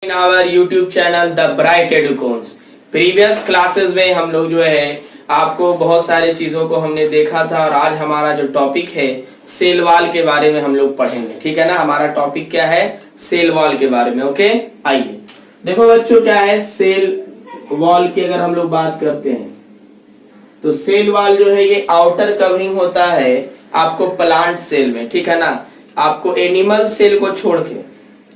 In our YouTube channel the bright Educons. Previous classes में हम लोग जो है आपको बहुत सारी चीजों को हमने देखा था और आज हमारा जो टॉपिक है सेल वॉल के बारे में हम लोग पढ़ेंगे। ठीक है ना, हमारा टॉपिक क्या है? सेल वॉल के बारे में। ओके, आइए देखो बच्चों, क्या है सेल वॉल की अगर हम लोग बात करते हैं तो सेल वॉल जो है ये आउटर कवरिंग होता है आपको प्लांट सेल में। ठीक है ना, आपको एनिमल सेल को छोड़ के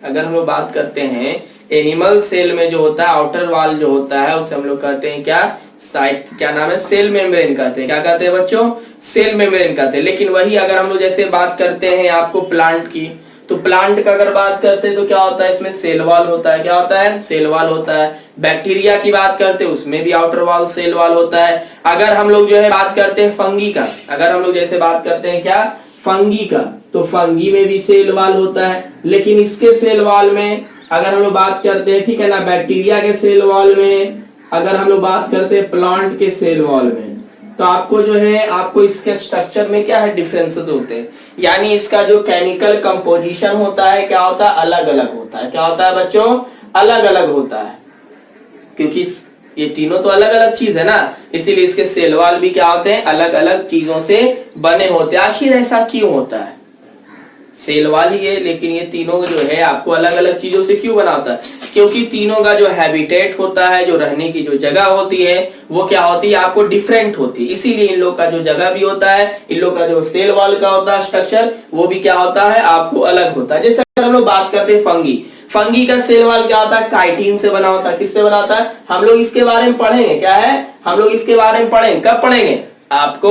अगर हम लोग बात करते हैं एनिमल सेल में जो होता है आउटर वॉल जो होता है उसे हम लोग कहते हैं क्या? साइट, क्या नाम है? सेल मेम्ब्रेन कहते हैं। क्या कहते हैं बच्चों? सेल मेम्ब्रेन कहते हैं। लेकिन वही अगर हम लोग जैसे बात करते हैं आपको प्लांट की, तो प्लांट का अगर बात करते हैं तो क्या होता है? इसमें सेल वॉल होता है। क्या होता है? सेल वॉल होता है। बैक्टीरिया की बात करते हैं उसमें भी आउटर वॉल सेल वॉल होता है। अगर हम लोग जो है बात करते हैं फंगी का, अगर हम लोग जैसे बात करते हैं क्या? फंगी का, तो फंगी में भी सेल वॉल होता है। लेकिन इसके सेल वॉल में अगर हम लोग बात करते हैं, ठीक है ना, बैक्टीरिया के सेल वॉल में अगर हम लोग बात करते हैं प्लांट के सेल वॉल में, तो आपको जो है आपको इसके स्ट्रक्चर में क्या है? डिफरेंसेस होते हैं। यानी इसका जो केमिकल कंपोजिशन होता है क्या होता है? अलग अलग होता है। क्या होता है बच्चों? अलग अलग होता है। क्योंकि ये तीनों तो अलग अलग चीज है ना, इसीलिए इसके सेल वॉल भी क्या होते हैं? अलग अलग चीजों से बने होते हैं। आखिर ऐसा क्यों होता है? सेल वॉल ही है लेकिन ये तीनों जो है आपको अलग अलग चीजों से क्यों बना होता है? क्योंकि तीनों का जो हैबिटेट होता है, जो रहने की जो जगह होती है वो क्या होती है? आपको डिफरेंट होती है। इसीलिए इन लोग का जो जगह भी होता है, इन लोग का जो सेल वॉल का होता है स्ट्रक्चर, वो भी क्या होता है? आपको अलग होता है। जैसे अगर हम लोग बात करते हैं फंगी, फंगी का सेल वॉल क्या होता है? काइटिन से बना होता है। किससे बना होता है? हम लोग इसके बारे में पढ़ेंगे। क्या है? हम लोग इसके बारे में पढ़ेंगे। कब पढ़ेंगे? आपको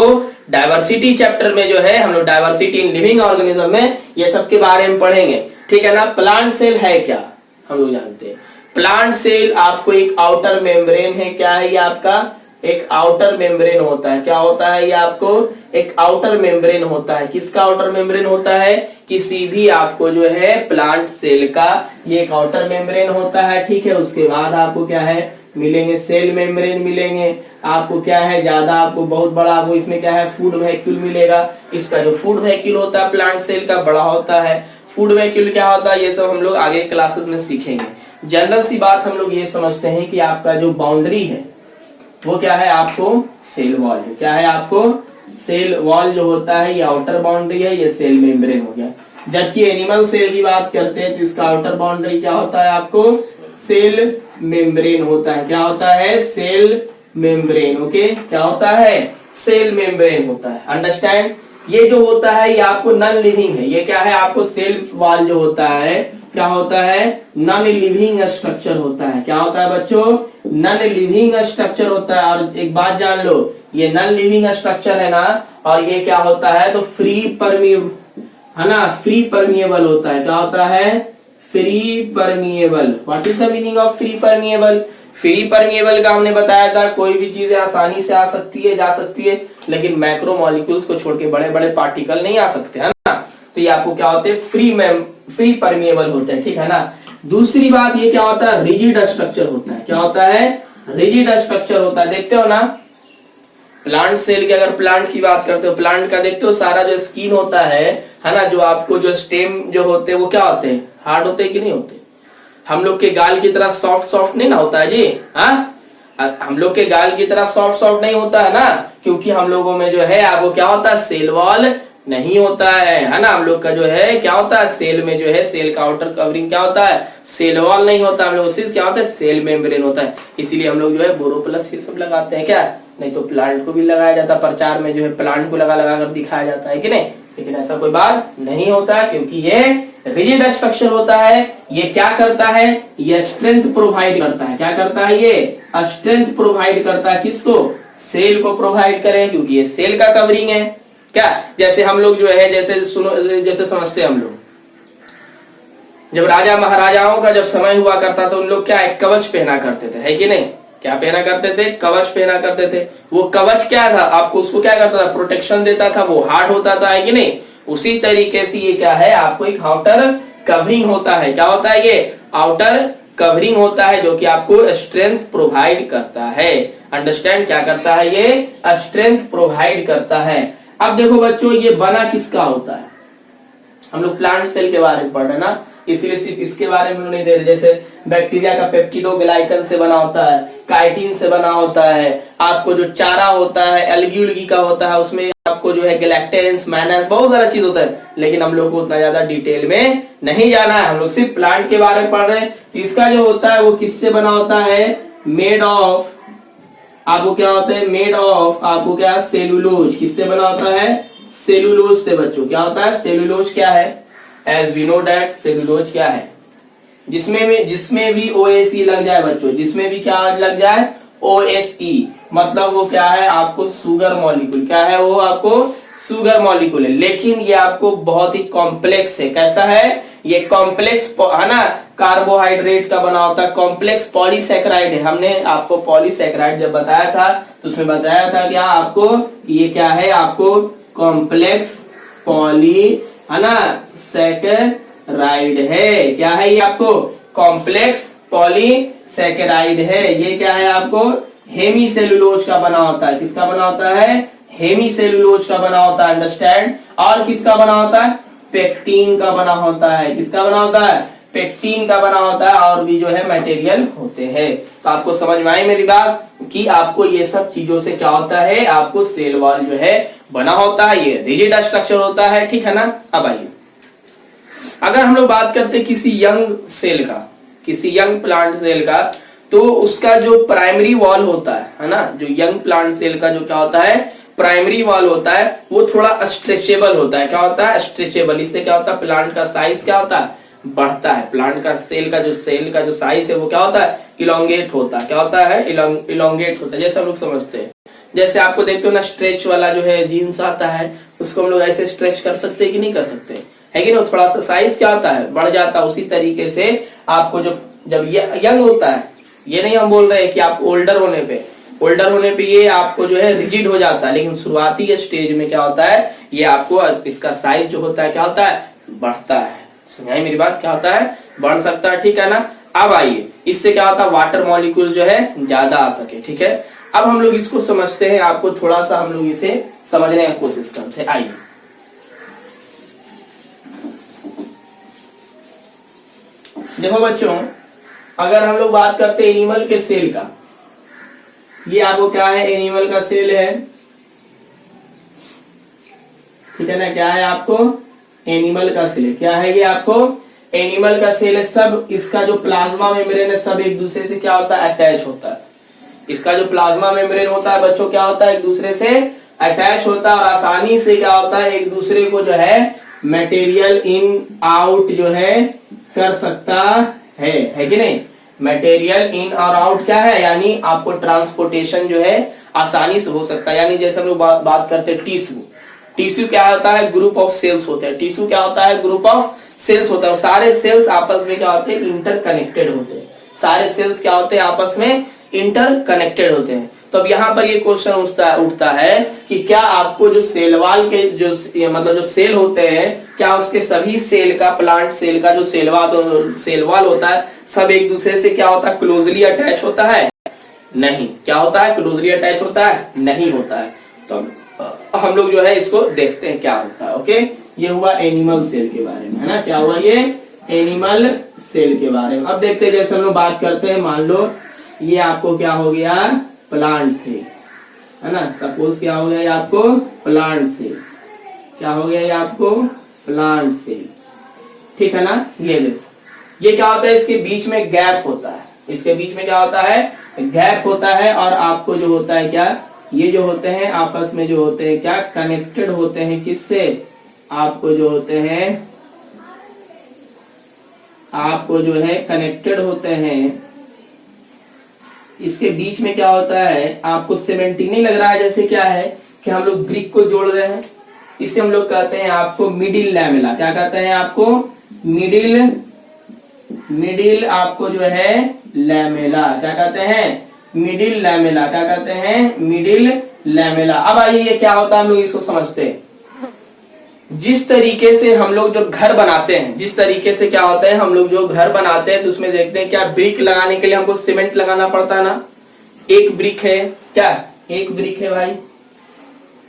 डाइवर्सिटी चैप्टर में जो है हम लोग डाइवर्सिटी इन लिविंग ऑर्गेनिज्म में ये सब के बारे में पढ़ेंगे। ठीक है ना। प्लांट सेल है क्या? हम लोग जानते हैं प्लांट सेल आपको एक आउटर मेम्ब्रेन है। क्या है ये? आपका एक आउटर मेम्ब्रेन होता है। क्या होता है ये? आपको एक आउटर मेम्ब्रेन होता है। किसका आउटर मेम्ब्रेन होता है? किसी भी आपको जो है प्लांट सेल का ये एक आउटर मेम्ब्रेन होता है। ठीक है, उसके बाद आपको क्या है मिलेंगे? सेल मेम्ब्रेन मिलेंगे। आपको क्या है ज्यादा आपको बहुत बड़ा आपको इसमें क्या है? फूड वैक्यूल मिलेगा। इसका जो फूड वैक्यूल होता है प्लांट सेल का बड़ा होता है। फूड वैक्यूल क्या होता है ये सब हम लोग आगे क्लासेस में सीखेंगे। जनरल सी बात हम लोग ये समझते हैं कि आपका जो बाउंड्री है वो क्या है? आपको सेल वॉल है। क्या है? आपको सेल वॉल जो होता है ये आउटर बाउंड्री है, ये सेल मेम्ब्रेन हो गया। जबकि एनिमल सेल की बात करते हैं तो इसका आउटर बाउंड्री क्या होता है? आपको सेल मेम्ब्रेन होता है। क्या होता है? Cell membrane. ओके, क्या होता है? सेल मेम्ब्रेन होता है। अंडरस्टैंड? ये जो होता है ये आपको नॉन लिविंग है। ये क्या है? आपको सेल वॉल जो होता है क्या होता है? नॉन लिविंग स्ट्रक्चर होता है। क्या होता है बच्चों? नॉन लिविंग स्ट्रक्चर होता है। और एक बात जान लो, ये नॉन लिविंग स्ट्रक्चर है ना, और ये क्या होता है? तो फ्री परमिएबल है ना, फ्री परमिएबल होता है। क्या होता है? Free permeable. What is the meaning of free permeable? Free permeable का हमने बताया था कोई भी चीज आसानी से आ सकती है, जा सकती है, लेकिन मैक्रो मॉलिक्यूल्स को छोड़ के बड़े बड़े पार्टिकल नहीं आ सकते, है ना। तो ये आपको क्या होते हैं? फ्री परमिएबल होते हैं। ठीक है ना। दूसरी बात ये क्या होता है? रिजिड स्ट्रक्चर होता है। क्या होता है? रिजिड स्ट्रक्चर होता है। देखते हो ना प्लांट सेल की, अगर प्लांट की बात करते हो, प्लांट का देखते हो सारा जो स्किन होता है ना, जो आपको जो स्टेम जो होते हैं वो क्या होते हैं? हार्ड होते हैं कि नहीं होते? हम लोग के गाल की तरह सॉफ्ट सॉफ्ट नहीं ना होता है जी। हाँ, हम लोग के गाल की तरह सॉफ्ट सॉफ्ट नहीं होता है ना, क्योंकि हम लोगों में जो है आपको क्या होता है? सेल वॉल नहीं होता है ना। हम लोग का जो है क्या होता है? सेल में जो है सेल का आउटर कवरिंग क्या होता है? सेल वॉल नहीं होता। हम लोग सिर्फ क्या होता है? सेल मेम्ब्रेन होता है। इसीलिए हम लोग जो है बोरोप्लस ये सब लगाते हैं। क्या नहीं तो प्लांट को भी लगाया जाता है, प्रचार में जो है प्लांट को लगा लगा कर दिखाया जाता है कि नहीं, लेकिन ऐसा कोई बात नहीं होता है क्योंकि ये रिजिड स्ट्रक्चर होता है। ये क्या करता है? ये स्ट्रेंथ प्रोवाइड करता है। क्या करता है? ये स्ट्रेंथ प्रोवाइड करता है। किसको? सेल को प्रोवाइड करें, क्योंकि ये सेल का कवरिंग है। क्या जैसे हम लोग जो है जैसे सुनो, जैसे समझते हैं हम लोग, जब राजा महाराजाओं का जब समय हुआ करता तो उन लोग क्या एक कवच पहना करते थे, है कि नहीं? क्या पहना करते थे? कवच पहना करते थे। वो कवच क्या था? आपको उसको क्या करता था? प्रोटेक्शन देता था, वो हार्ड होता था, है कि नहीं? उसी तरीके से ये क्या है? आपको एक आउटर कवरिंग होता है। क्या होता है? ये आउटर कवरिंग होता है जो कि आपको स्ट्रेंथ प्रोवाइड करता है। अंडरस्टैंड? क्या करता है? ये स्ट्रेंथ प्रोवाइड करता है। अब देखो बच्चों, ये बना किसका होता है? हम लोग प्लांट सेल के बारे में पढ़ रहे हैं ना, इसीलिए सिर्फ इसके बारे में नहीं दे रहे। जैसे बैक्टीरिया का पेप्टिडोग्लाइकन से बना होता है, काइटिन से बना होता है, आपको जो चारा होता है एल्गी उल्गी का होता है, उसमें आपको जो है गैलेक्टेंस, मैनस, बहुत सारा चीज होता है, लेकिन हम लोग को उतना ज्यादा डिटेल में नहीं जाना है। हम लोग सिर्फ प्लांट के बारे में पढ़ रहे हैं। इसका जो होता है वो किससे बना होता है? मेड ऑफ, आपको क्या होता है? मेड ऑफ, आपको क्या? सेलुलोज। किससे बना होता है? सेलुलोज से बच्चों। क्या होता है? सेलुलोज क्या है? As we know that cellulose क्या है? जिसमें भी OSE लग जाए बच्चों, जिसमें भी क्या लग जाए? OSE, मतलब वो क्या है? आपको शुगर मॉलिक्यूल। क्या है वो? आपको शुगर मॉलिक्यूल है, लेकिन ये आपको बहुत ही कॉम्प्लेक्स है। कैसा है? ये कॉम्प्लेक्स है ना, कार्बोहाइड्रेट का बना होता है, कॉम्प्लेक्स पॉलीसैकेराइड है। हमने आपको पॉलीसैकेराइड जब बताया था तो उसमें बताया था क्या आपको? ये क्या है? आपको कॉम्प्लेक्स पॉली है ना सैकेराइड है। क्या है ये? आपको कॉम्प्लेक्स पॉलीसैकेराइड है। ये क्या है? आपको हेमीसेलुलोज का बना होता है। किसका बना होता है? हेमीसेलुलोज का बना होता है। अंडरस्टैंड? और किसका बना होता है? पेक्टिन का बना होता है। किसका बना होता है? पेक्टिन का बना होता है, और भी जो है मटेरियल होते हैं। तो आपको समझ में आई मेरी बात कि आपको ये सब चीजों से क्या होता है? आपको सेल वॉल जो है बना होता है, ये रिजिड स्ट्रक्चर होता है। ठीक है ना? अब आइए, अगर हम लोग बात करते किसी यंग सेल का, किसी यंग प्लांट सेल का, तो उसका जो प्राइमरी वॉल होता है ना, जो यंग प्लांट सेल का जो क्या होता है? प्राइमरी वॉल होता है, वो थोड़ा स्ट्रेचेबल होता है। क्या होता है? स्ट्रेचेबल। इससे क्या होता है? प्लांट का साइज क्या होता है? बढ़ता है। प्लांट का सेल का जो साइज है वो क्या होता है? इलोंगेट होता है। क्या होता है? इलोंगेट होता है। जैसे हम लोग समझते हैं, जैसे आपको देखते हो ना, स्ट्रेच वाला जो है जीन्स आता है, उसको हम लोग ऐसे स्ट्रेच कर सकते हैं कि नहीं कर सकते? है कि नहीं? थोड़ा सा साइज क्या होता है? बढ़ जाता है। उसी तरीके से आपको जब यंग होता है, ये नहीं हम बोल रहे हैं कि आप ओल्डर होने पे ये आपको जो है रिजिड हो जाता है, लेकिन शुरुआती स्टेज में क्या होता है? ये आपको इसका साइज जो होता है क्या होता है? बढ़ता है। सुनाई मेरी बात? क्या होता है? बढ़ सकता है। ठीक है ना? अब आइए, इससे क्या होता है? वाटर मॉलिक्यूल जो है ज्यादा आ सके। ठीक है, अब हम लोग इसको समझते हैं। आपको थोड़ा सा हम लोग इसे समझने की कोशिश करते हैं। आइए, देखो बच्चों, अगर हम लोग बात करते हैं एनिमल के सेल का, ये आपको क्या है? एनिमल का सेल है। ठीक है ना? क्या है? आपको एनिमल का सेल। क्या है ये? आपको एनिमल का सेल है। सब इसका जो प्लाज्मा मेम्ब्रेन है, सब एक दूसरे से क्या होता है? अटैच होता है। इसका जो प्लाज्मा मेम्ब्रेन होता है बच्चों, क्या होता है? एक दूसरे से अटैच होता है, और आसानी से क्या होता है? एक दूसरे को जो है मटेरियल इन आउट जो है कर सकता है कि नहीं? मटेरियल इन और आउट क्या है? यानी आपको ट्रांसपोर्टेशन जो है आसानी से हो सकता है। यानी जैसे हम लोग बात करते हैं टिश्यू क्या होता है? ग्रुप ऑफ सेल्स होते हैं। टिश्यू क्या होता है? ग्रुप ऑफ सेल्स होता है। और सारे सेल्स आपस में क्या होते हैं? इंटरकनेक्टेड होते हैं। सारे सेल्स क्या होते हैं? आपस में इंटरकनेक्टेड होते हैं। तो अब यहाँ पर ये क्वेश्चन उठता है कि क्या आपको जो सेल वाल के जो मतलब जो सेल होते हैं, क्या उसके सभी सेल का, प्लांट सेल का जो सेल वाल होता है, सब एक दूसरे से क्या होता है? क्लोजली अटैच होता है? नहीं। क्या होता है? क्लोजली अटैच होता है? नहीं होता है। तो हम लोग जो है इसको देखते हैं क्या होता है। ओके, ये हुआ एनिमल सेल के बारे में, है ना? क्या हुआ? ये एनिमल सेल के बारे में। अब देखते हैं, जैसे हम लोग बात करते हैं, मान लो ये आपको क्या हो गया? प्लांट सेल, है ना? सपोज क्या हो गया? ये आपको प्लांट सेल। क्या हो गया? ये आपको प्लांट सेल। ठीक है ना? ये देखो, ये क्या होता है? इसके बीच में गैप होता है। इसके बीच में क्या होता है? गैप होता है। और आपको जो होता है क्या? ये जो होते हैं आपस में जो होते हैं क्या? कनेक्टेड होते हैं। किससे? आपको जो होते हैं, आपको जो है कनेक्टेड होते हैं। इसके बीच में क्या होता है? आपको सीमेंटिंग नहीं लग रहा है? जैसे क्या है कि हम लोग ब्रिक को जोड़ रहे हैं, इसे हम लोग कहते हैं आपको मिडिल लैमेला। क्या कहते हैं? आपको मिडिल आपको जो है लैमेला। क्या कहते हैं? Middle lamella. क्या कहते हैं? Middle lamella. अब आइए, ये क्या होता है? हम लोग इसको समझते हैं। जिस तरीके से हम लोग जो घर बनाते हैं, जिस तरीके से क्या होता है? हम लोग जो घर बनाते हैं तो उसमें देखते हैं क्या, ब्रिक लगाने के लिए हमको सीमेंट लगाना पड़ता है ना? एक ब्रिक है, क्या एक ब्रिक है भाई?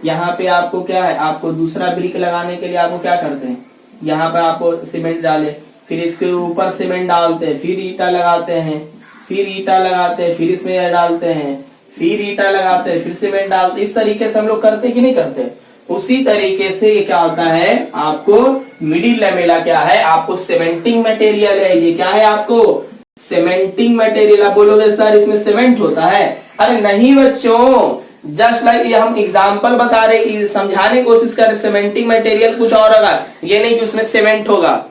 यहाँ पे आपको क्या है? आपको दूसरा ब्रिक लगाने के लिए आपको क्या करते हैं? यहाँ पर आपको सीमेंट डाले, फिर इसके ऊपर सीमेंट डालते हैं, फिर ईटा लगाते हैं, फिर ईटा लगाते हैं, फिर इसमें डालते हैं, फिर ईटा लगाते हैं, फिर सीमेंट डालते हैं। इस तरीके से हम लोग करते कि नहीं करते? उसी तरीके से ये क्या होता है, आपको मिडिल लैमेला क्या है, आपको सीमेंटिंग मटेरियल है। ये क्या है आपको? Cementing material. आप बोलोगे सर इसमें सीमेंट होता है? अरे नहीं बच्चों, जस्ट लाइक ये हम एग्जांपल बता रहे, समझाने की कोशिश कर रहे। सीमेंटिंग मटेरियल कुछ और होगा, ये नहीं कि उसमें सीमेंट होगा।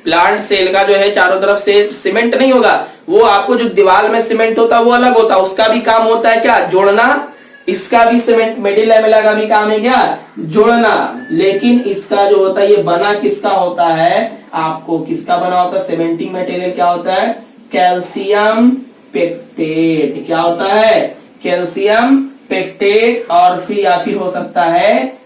प्लांट सेल का जो है चारों तरफ से सीमेंट नहीं होगा, वो आपको जो दीवार में सीमेंट होता है वो अलग होता है, उसका भी काम होता है क्या? जोड़ना। इसका भी सीमेंट, मिडिल लैमेला का भी काम है क्या? जोड़ना। लेकिन इसका जो होता है ये बना किसका होता है? आपको किसका बना होता है? सीमेंटिंग मटेरियल क्या होता है? Calcium pectate. क्या होता है? Calcium pectate. और फिर या फिर हो सकता है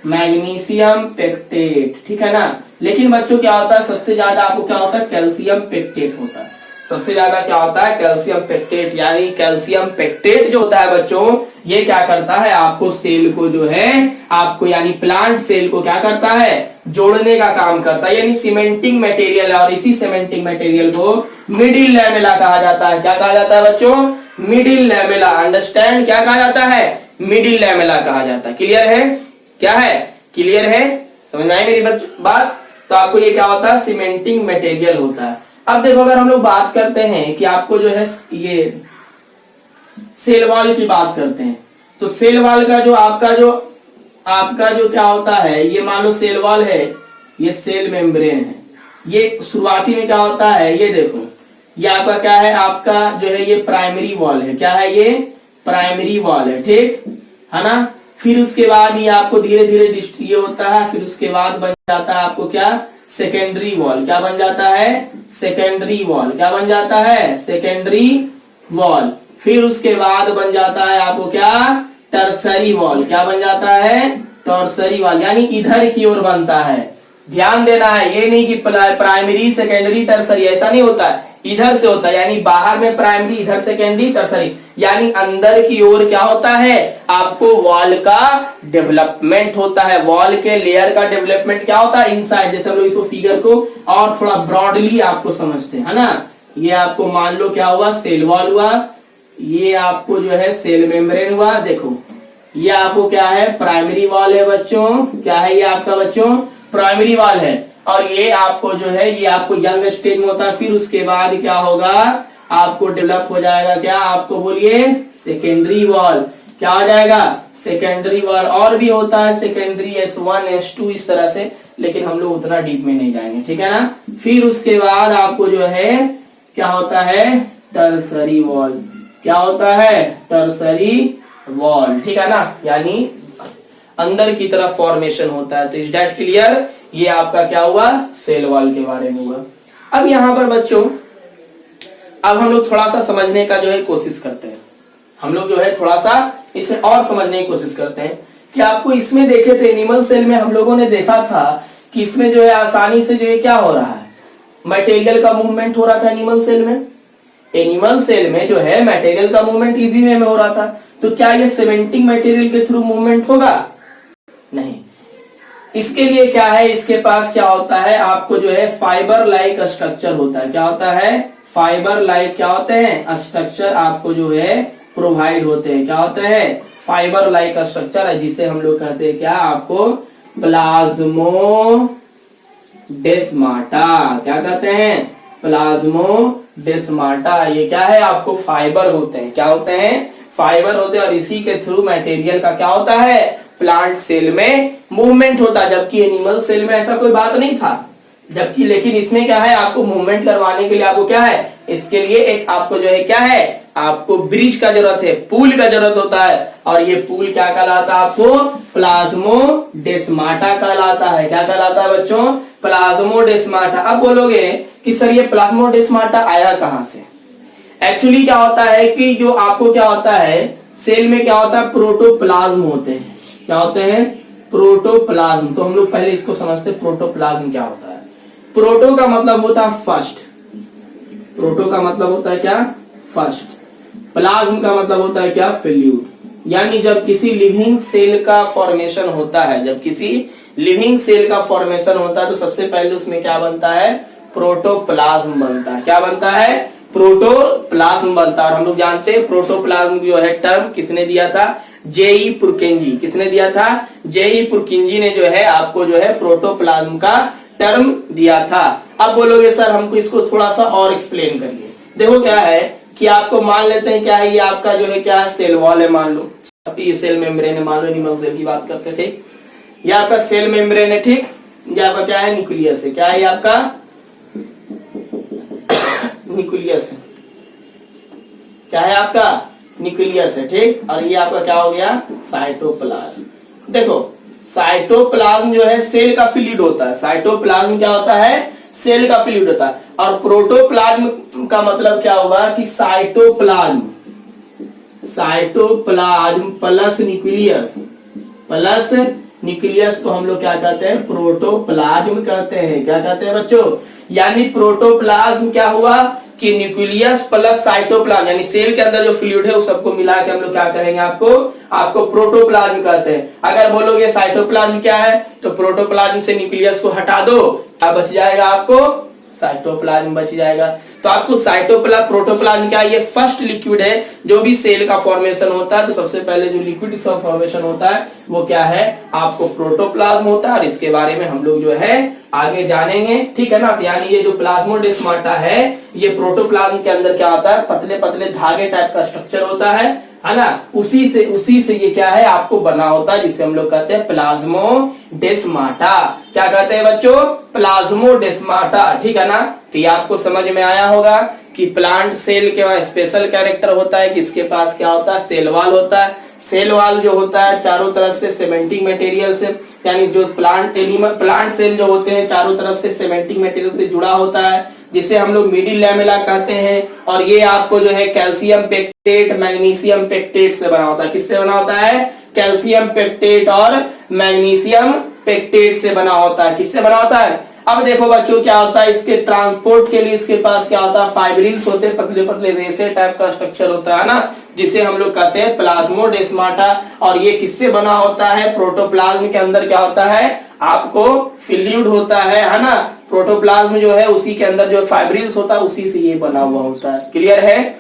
मैग्नीशियम पेक्टेट, ठीक है ना। लेकिन बच्चों क्या होता है, सबसे ज्यादा आपको क्या होता है? कैल्शियम पेक्टेट होता है। सबसे ज्यादा क्या होता है? Calcium pectate. यानी कैल्शियम पेक्टेट जो होता है बच्चों, ये क्या करता है, आपको सेल को जो है, आपको यानी प्लांट सेल को क्या करता है? जोड़ने का काम करता है, यानी सीमेंटिंग मटेरियल है। और इसी सीमेंटिंग मटेरियल को मिडिल लैमेला कहा जाता है। क्या कहा जाता है बच्चों? Middle lamella. अंडरस्टैंड? क्या कहा जाता है? मिडिल लैमेला कहा जाता है। क्लियर है? क्या है? क्लियर है? समझ में आई मेरी बात? तो आपको ये क्या होता है? सीमेंटिंग मटेरियल होता है। अब देखो, अगर हम लोग बात करते हैं कि आपको जो है ये सेल वॉल की बात करते हैं, तो सेल वॉल का जो आपका जो क्या होता है, ये मान लो सेल वॉल है, ये सेल मेम्ब्रेन है। ये शुरुआती में क्या होता है, ये देखो, ये आपका क्या है, आपका जो है ये प्राइमरी वॉल है। क्या है? ये प्राइमरी वॉल है, ठीक है ना। फिर उसके बाद ये आपको धीरे धीरे ये होता है, फिर उसके बाद बन जाता है आपको क्या? Secondary wall. क्या बन जाता है? Secondary wall. क्या बन जाता है? Secondary wall. फिर उसके बाद बन जाता है आपको क्या? Tertiary wall. क्या बन जाता है? Tertiary wall. यानी इधर की ओर बनता है। ध्यान देना है, ये नहीं कि प्राइमरी सेकेंडरी टर्सरी, ऐसा नहीं होता है, इधर से होता है। यानी बाहर में प्राइमरी, इधर सेकेंडरी, टर्सरी। यानी अंदर की ओर क्या होता है, आपको वॉल का डेवलपमेंट होता है। वॉल के लेयर का डेवलपमेंट क्या होता है? इनसाइड। जैसे हम लोग इसको फिगर को और थोड़ा ब्रॉडली आपको समझते हैं, है ना। ये आपको मान लो क्या हुआ? सेल वॉल हुआ। ये आपको जो है सेल मेम्ब्रेन हुआ। देखो, ये आपको क्या है? प्राइमरी वॉल है बच्चों। क्या है ये आपका बच्चों? प्राइमरी वॉल है। और ये आपको जो है, ये आपको यंग स्टेज में होता है। फिर उसके बाद क्या होगा, आपको डेवलप हो जाएगा क्या? आपको बोलिए सेकेंडरी वॉल। क्या हो जाएगा? Secondary wall. और भी होता है सेकेंडरी, S1 S2 इस तरह से, लेकिन हम लोग उतना डीप में नहीं जाएंगे, ठीक है ना। फिर उसके बाद आपको जो है क्या होता है? Tertiary wall. क्या होता है? टर्सरी वॉल, ठीक है ना। यानी अंदर की तरफ फॉर्मेशन होता है। तो इज दैट क्लियर? ये आपका क्या हुआ? सेल वॉल के बारे में हुआ। अब यहां पर बच्चों, अब हम लोग थोड़ा सा समझने का जो है कोशिश करते हैं। हम लोग जो है थोड़ा सा इसे और समझने की कोशिश करते हैं कि आपको इसमें देखे थे एनिमल सेल में, हम लोगों ने देखा था कि इसमें जो है आसानी से जो है क्या हो रहा है, मटेरियल का मूवमेंट हो रहा था एनिमल सेल में। एनिमल सेल में जो है मटेरियल का मूवमेंट इजी वे में हो रहा था। तो क्या ये सीमेंटिंग मटेरियल के थ्रू मूवमेंट होगा? नहीं। इसके लिए क्या है, इसके पास क्या होता है, आपको जो है फाइबर लाइक स्ट्रक्चर होता है। क्या होता है? फाइबर लाइक क्या होते हैं? स्ट्रक्चर आपको जो है प्रोवाइड होते हैं। क्या होते हैं? फाइबर लाइक स्ट्रक्चर है, जिसे हम लोग कहते हैं क्या, आपको प्लाज्मोडेस्माटा। क्या कहते हैं? प्लाज्मोडेस्माटा। ये क्या है, आपको फाइबर होते हैं। क्या होते हैं? फाइबर होते हैं। और इसी के थ्रू मटेरियल का क्या होता है, प्लांट सेल में मूवमेंट होता है। जबकि एनिमल सेल में ऐसा कोई बात नहीं था। जबकि लेकिन इसमें क्या है, आपको मूवमेंट करवाने के लिए आपको क्या है, इसके लिए एक आपको जो है क्या है, आपको ब्रिज का जरूरत है, पुल का जरूरत होता है। और ये पुल क्या कहलाता है, आपको प्लाज्मोडेस्माटा कहलाता है। क्या कहलाता है बच्चों? प्लाज्मोडेस्माटा। अब बोलोगे कि सर ये प्लाज्मोडेस्माटा आया कहां से? एक्चुअली क्या होता है कि जो आपको क्या होता है, सेल में क्या होता है, प्रोटोप्लाज्म होते हैं। क्या होते हैं? प्रोटोप्लाज्म। तो हम लोग पहले इसको समझते हैं, प्रोटोप्लाज्म क्या होता है। प्रोटो का मतलब होता है फर्स्ट। प्रोटो का मतलब होता है क्या? फर्स्ट। प्लाज्म का मतलब होता है क्या? फ्लूइड। यानी जब किसी लिविंग सेल का फॉर्मेशन होता है, जब किसी लिविंग सेल का फॉर्मेशन होता है तो सबसे पहले उसमें क्या बनता है, प्रोटोप्लाज्म बनता है। क्या बनता है, प्रोटोप्लाज्म बनता है। और हम लोग जानते हैं प्रोटोप्लाज्म जो है टर्म किसने दिया था, जेई पुरकिंजी। किसने दिया था, जेई पुरकिंजी ने जो है आपको जो है प्रोटोप्लाज्म का टर्म दिया था। अब बोलोगे सर हमको इसको थोड़ा सा और एक्सप्लेन करिए। देखो क्या है कि आपको मान लेते हैं क्या है, ये आपका जो है क्या है, सेल वॉल है मान लो, ये सेल मेम्ब्रेन है मान लो, एनिमल सेल की बात करते हैं, ठीक। ये आपका सेल मेम्ब्रेन है, ठीक। ये आपका क्या है, न्यूक्लियस है। क्या है ये आपका न्यूक्लियस है। क्या है आपका न्यूक्लियस है, ठीक। और ये आपका क्या हो गया, साइटोप्लाज्म। देखो साइटोप्लाज्म जो है सेल का फ्लूइड होता है। साइटोप्लाज्म क्या होता है, सेल का फ्लूइड होता है। और प्रोटोप्लाज्म का मतलब क्या होगा कि cytoplasm, cytoplasm plus nucleus, plus nucleus को हम लोग क्या कहते हैं, प्रोटोप्लाज्म कहते हैं। क्या कहते हैं बच्चों, यानी प्रोटोप्लाज्म क्या हुआ कि न्यूक्लियस प्लस साइटोप्लाज्म, यानी सेल के अंदर जो फ्लूइड है वो सबको मिला के हम लोग क्या करेंगे, आपको प्रोटोप्लाज्म कहते हैं। अगर बोलोगे साइटोप्लाज्म क्या है तो प्रोटोप्लाज्म से न्यूक्लियस को हटा दो, क्या बच जाएगा, आपको साइटोप्लाज्म बच जाएगा। तो आपको साइटोप्लाज्म प्रोटोप्लाज्म क्या है, ये फर्स्ट लिक्विड है। जो भी सेल का फॉर्मेशन होता है तो सबसे पहले जो लिक्विड का फॉर्मेशन होता है वो क्या है, आपको प्रोटोप्लाज्म होता है। और इसके बारे में हम लोग जो है आगे जानेंगे, ठीक है ना। यानी ये जो प्लाज्मोडेस्माटा है ये प्रोटोप्लाज्म के अंदर क्या होता है, पतले पतले धागे टाइप का स्ट्रक्चर होता है ना। उसी से ये क्या है आपको बना होता है, जिसे हम लोग कहते हैं प्लाज्मोडेस्माटा। क्या कहते हैं बच्चों, प्लाज्मोडेस्माटा, ठीक है ना। तो ये आपको समझ में आया होगा कि प्लांट सेल के स्पेशल कैरेक्टर होता है कि इसके पास क्या होता है, सेल वॉल होता है। सेल वॉल जो होता है चारों तरफ से सीमेंटिंग मटेरियल से, यानी जो प्लांट सेल जो होते हैं चारों तरफ से सीमेंटिंग मटेरियल से जुड़ा होता है, जिसे हम लोग मिडिल लैमेला कहते हैं। और ये आपको जो है कैल्शियम पेक्टेट, मैग्नीशियम पेक्टेट से बना होता है। किससे बना होता है, कैल्शियम पेक्टेट और मैग्नीशियम पेक्टेट से बना होता है। किससे बना होता है, अब देखो बच्चों क्या होता है, इसके ट्रांसपोर्ट के लिए इसके पास क्या होता है, फाइब्रिल्स होते हैं, पतले पतले रेशे टाइप का स्ट्रक्चर होता है ना, जिसे हम लोग कहते हैं प्लाज्मोडेस्माटा। और ये किससे बना होता है, प्रोटोप्लाज्म के अंदर क्या होता है, आपको फ्लूइड होता है ना। प्रोटोप्लाज्म जो है उसी के अंदर जो फाइब्रिल्स होता है उसी से ये बना हुआ होता है। क्लियर है।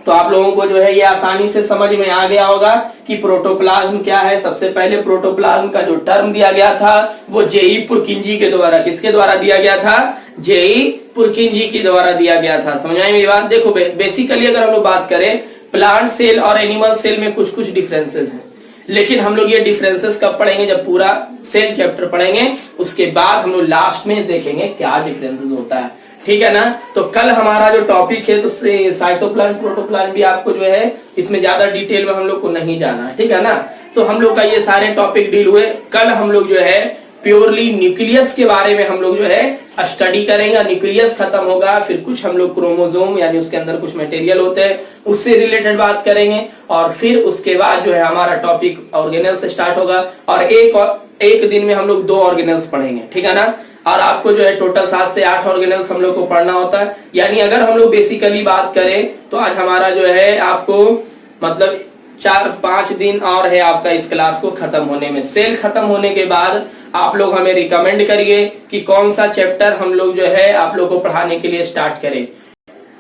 तो आप लोगों को जो है ये आसानी से समझ में आ गया होगा कि प्रोटोप्लाज्म क्या है। सबसे पहले प्रोटोप्लाज्म का जो टर्म दिया गया था वो जेई पुरकिंजी के द्वारा, किसके द्वारा दिया गया था, जेई पुरकिंजी के द्वारा दिया गया था। समझ आई मेरी बात। देखो बेसिकली अगर हम लोग बात करें प्लांट सेल और एनिमल सेल में कुछ कुछ डिफरेंसेस हैं, लेकिन हम लोग ये डिफरेंसेस कब पढ़ेंगे, जब पूरा सेल चैप्टर पढ़ेंगे उसके बाद हम लोग लास्ट में देखेंगे क्या डिफरेंसेस होता है, ठीक है ना। तो कल हमारा जो टॉपिक है तो साइटोप्लाज्म प्रोटोप्लाज्म भी आपको जो है इसमें ज्यादा डिटेल में हम लोग को नहीं जाना, ठीक है ना। तो हम लोग का ये सारे टॉपिक डील हुए। कल हम लोग जो है प्योरली न्यूक्लियस के बारे में हम लोग जो है स्टडी करेंगे। न्यूक्लियस खत्म होगा फिर कुछ हम लोग क्रोमोसोम यानी उसके अंदर कुछ मटेरियल होते हैं उससे रिलेटेड बात करेंगे। और फिर उसके बाद जो है हमारा टॉपिक ऑर्गेनेल से स्टार्ट होगा। और एक दिन में हम लोग 2 ऑर्गेनेल्स पढ़ेंगे, ठीक है ना। और आपको जो है टोटल 7 से 8 ऑर्गेनेल्स हम लोग को पढ़ना होता है। यानी अगर हम लोग बेसिकली बात करें तो आज हमारा जो है आपको मतलब 4-5 दिन और है आपका इस क्लास को खत्म होने में। सेल खत्म होने के बाद आप लोग हमें रिकमेंड करिए कि कौन सा चैप्टर हम लोग जो है आप लोग को पढ़ाने के लिए स्टार्ट करें।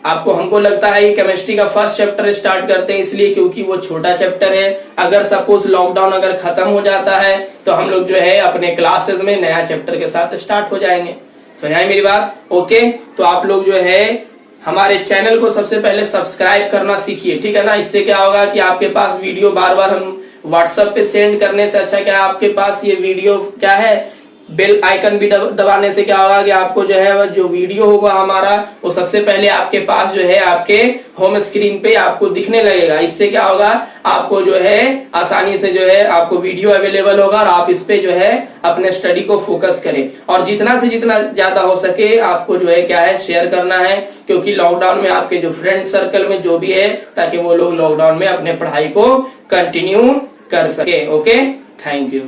आपको हमको लगता है ये केमिस्ट्री का फर्स्ट चैप्टर स्टार्ट करते हैं इसलिए क्योंकि वो छोटा चैप्टर है। अगर सपोज लॉकडाउन अगर खत्म हो जाता है तो हम लोग जो है अपने क्लासेस में नया चैप्टर के साथ स्टार्ट हो जाएंगे। समझाए मेरी बात। ओके, तो आप लोग जो है हमारे चैनल को सबसे पहले सब्सक्राइब करना सीखिए, ठीक है ना। इससे क्या होगा कि आपके पास वीडियो बार बार हम व्हाट्सएप पे सेंड करने से अच्छा क्या आपके पास ये वीडियो क्या है बेल आइकन भी दबाने से क्या होगा कि आपको जो है जो वीडियो होगा हमारा वो सबसे पहले आपके पास जो है आपके होम स्क्रीन पे आपको दिखने लगेगा। इससे क्या होगा आपको जो है आसानी से जो है आपको वीडियो अवेलेबल होगा और आप इस पे जो है अपने स्टडी को फोकस करें। और जितना से जितना ज्यादा हो सके आपको जो है क्या है शेयर करना है, क्योंकि लॉकडाउन में आपके जो फ्रेंड सर्कल में जो भी है ताकि वो लोग लॉकडाउन में अपने पढ़ाई को कंटिन्यू कर सके। Okay, thank you.